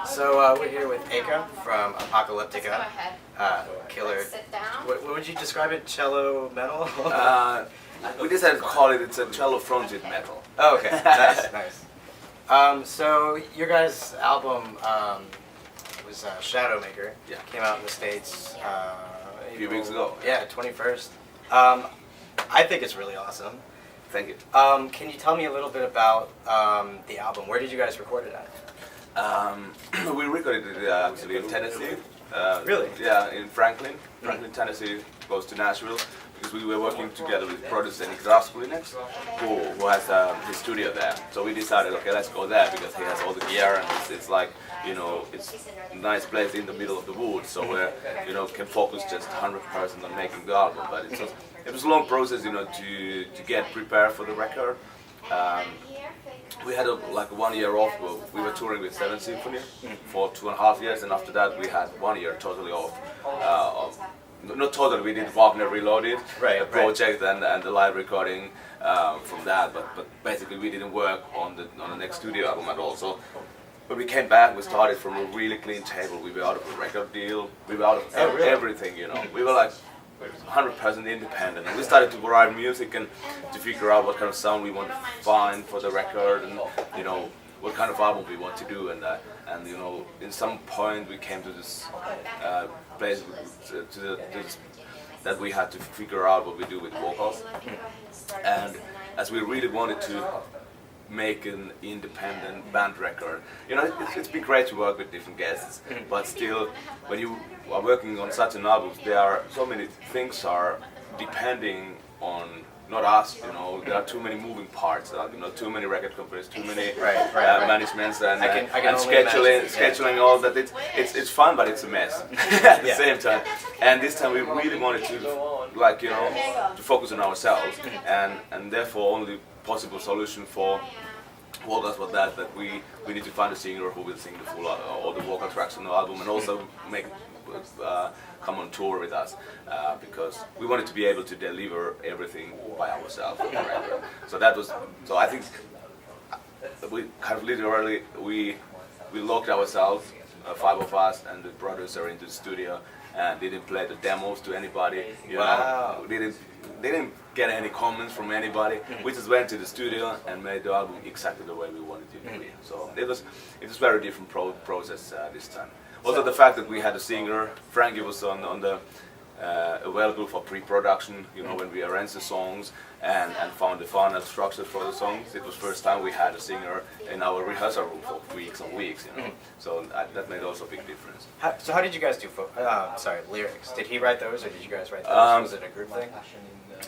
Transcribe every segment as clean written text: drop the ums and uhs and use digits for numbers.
So we're here with Eicca from Apocalyptica. Killer. What would you describe it? Cello metal? We decided to call it, it's a cello fronted metal. Oh, okay. Nice, nice. So your guys' album was Shadowmaker. Yeah. Came out in the States A few weeks ago. Yeah, 21st. I think it's really awesome. Thank you. Can you tell me a little bit about the album? Where did you guys record it at? We recorded it actually in Tennessee. Really? Yeah, in Franklin, Tennessee, close to Nashville, because we were working together with producer Eicca who has his studio there. So we decided, okay, let's go there because he has all the gear and it's like, you know, it's a nice place in the middle of the woods, so where, you know, can focus just 100% on making the album. But it was a long process, you know, to get prepared for the record. We had like 1 year off. We were touring with 7th Symphony for 2.5 years, and after that we had 1 year totally off. Not totally, we did Wagner Reloaded, the project and the live recording from that, but basically we didn't work on the next studio album at all. So when we came back, we started from a really clean table. We were out of a record deal, we were out of everything, you know. We were like 100% independent, and we started to write music and to figure out what kind of sound we want to find for the record, and you know what kind of album we want to do, and you know, in some point we came to this place that we had to figure out what we do with vocals, and as we really wanted to make an independent band record. You know, it's been great to work with different guests, but still, when you are working on such an album, there are so many things are depending on not us. You know, there are too many moving parts. You know, too many record companies, too many managements, and scheduling all that. It's fun, but it's a mess at the same time. And this time we really wanted to, like, you know, to focus on ourselves, and therefore only possible solution for vocals was that we need to find a singer who will sing the full all the vocal tracks on the album, and also make come on tour with us, because we wanted to be able to deliver everything by ourselves. So that was, so I think we kind of literally we locked ourselves, 5 of us and the producer, into the studio and didn't play the demos to anybody. You know, didn't get any comments from anybody. We just went to the studio and made the album exactly the way we wanted it to be. So it was very different process this time. Also the fact that we had a singer, Frankie was on the available for pre-production, you know, when we arranged the songs and found the final structure for the songs. It was first time we had a singer in our rehearsal room for weeks and weeks, you know. So that made also a big difference. So how did you guys do lyrics? Did he write those, or did you guys write those? Was it a group thing?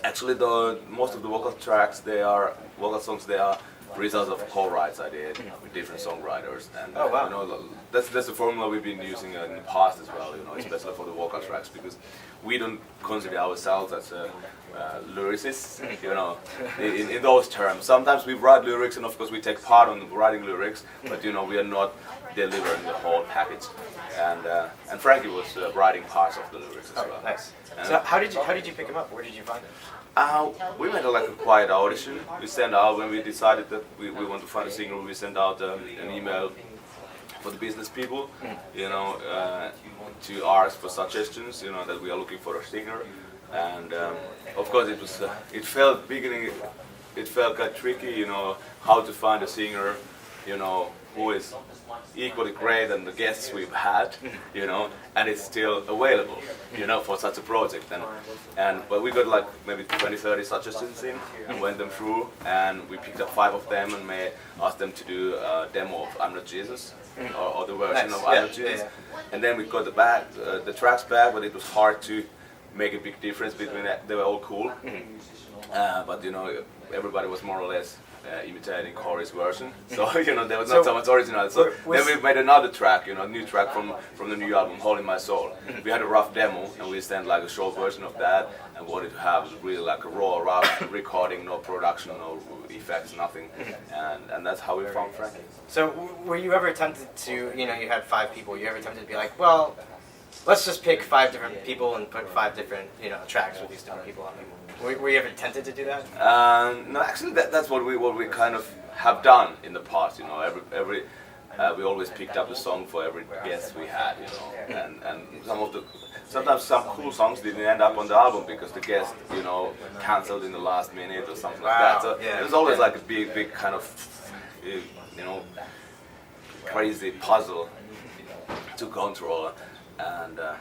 Actually, most of the vocal songs, they are results of co-writes I did with different songwriters, and you know, that's the formula we've been using in the past as well, you know, especially for the vocal tracks, because we don't consider ourselves as lyricists, you know, in those terms. Sometimes we write lyrics, and of course we take part on writing lyrics, but you know, we are not delivering the whole package. And Frankie was writing parts of the lyrics as well. Nice. So how did you pick him up? Where did you find him? We made like a quiet audition. We sent out, when we decided that we want to find a singer, we sent out an email for the business people, you know, to ask for suggestions, you know, that we are looking for a singer. And of course it felt quite tricky, you know, how to find a singer, you know, who is equally great than the guests we've had, you know, and it's still available, you know, for such a project. But we got like maybe 20-30 suggestions in and went them through, and we picked up 5 of them and asked them to do a demo of I'm Not Jesus, or the version of I'm Not Jesus. And then we got the tracks back, but it was hard to make a big difference between that. They were all cool, but you know, everybody was more or less imitating Corey's version, so you know, there was not so much original. So then we made another track, you know, a new track from the new album, Holding My Soul. We had a rough demo, and we sent like a short version of that, and wanted to have really like a rough recording, no production, no effects, nothing, and that's how we found Frankie. So were you ever tempted to, you know, you had 5 people, you ever tempted to be like, well, let's just pick 5 different people and put 5 different, you know, tracks with these different people on them? Were you ever tempted to do that? No, actually, that's what we kind of have done in the past. You know, every we always picked up the song for every guest we had, you know, and sometimes some cool songs didn't end up on the album because the guest, you know, cancelled in the last minute or something like that. So it was always like a big kind of, you know, crazy puzzle to control. And I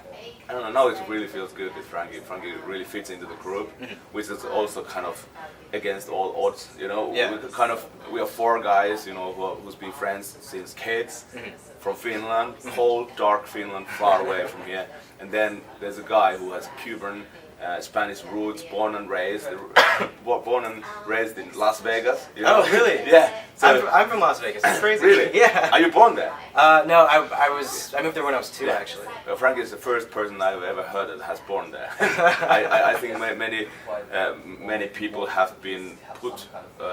don't know, now it really feels good with Frankie. Frankie really fits into the group, which is also kind of against all odds, you know. We are four guys, you know, who's been friends since kids, from Finland, cold, dark Finland, far away from here. And then there's a guy who has Cuban, Spanish roots, born and raised in Las Vegas. You know? Oh, really? Yeah. So, I'm from Las Vegas. It's crazy. Really? Yeah. Are you born there? No, I moved there when I was 2, actually. Well, Frank is the first person I've ever heard that has born there. I think many people have been put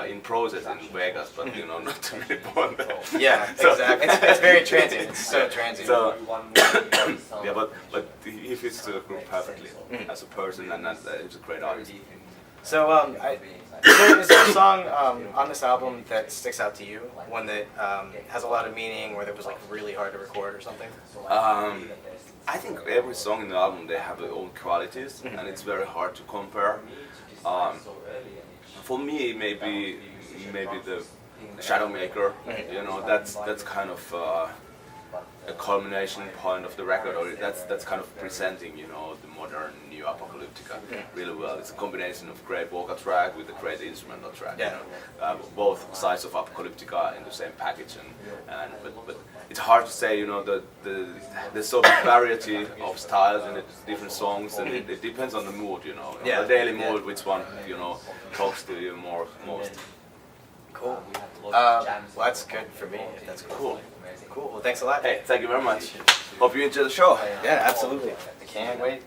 in process in Vegas, but you know, not too many born there. Yeah, exactly. It's very transient. It's so transient. So, yeah, but he fits to the group perfectly as a person, and he's a great artist. So, is there a song on this album that sticks out to you? One that has a lot of meaning, or that was like really hard to record or something? I think every song in the album, they have their own qualities, and it's very hard to compare. For me, maybe the Shadowmaker, you know, that's kind of a culmination point of the record, or that's kind of presenting, you know, the modern new Apocalyptica really well. It's a combination of great vocal track with a great instrumental track. Yeah. You know, both sides of Apocalyptica in the same package, but it's hard to say, you know, there's so big variety of styles in the different songs, and it depends on the mood, you know. Yeah. The daily mood, which one, you know, talks to you most. Cool. Well, that's good for me. If that's cool. Cool. Well, thanks a lot. Hey, thank you very much. Hope you enjoy the show. Yeah, absolutely. I can't wait.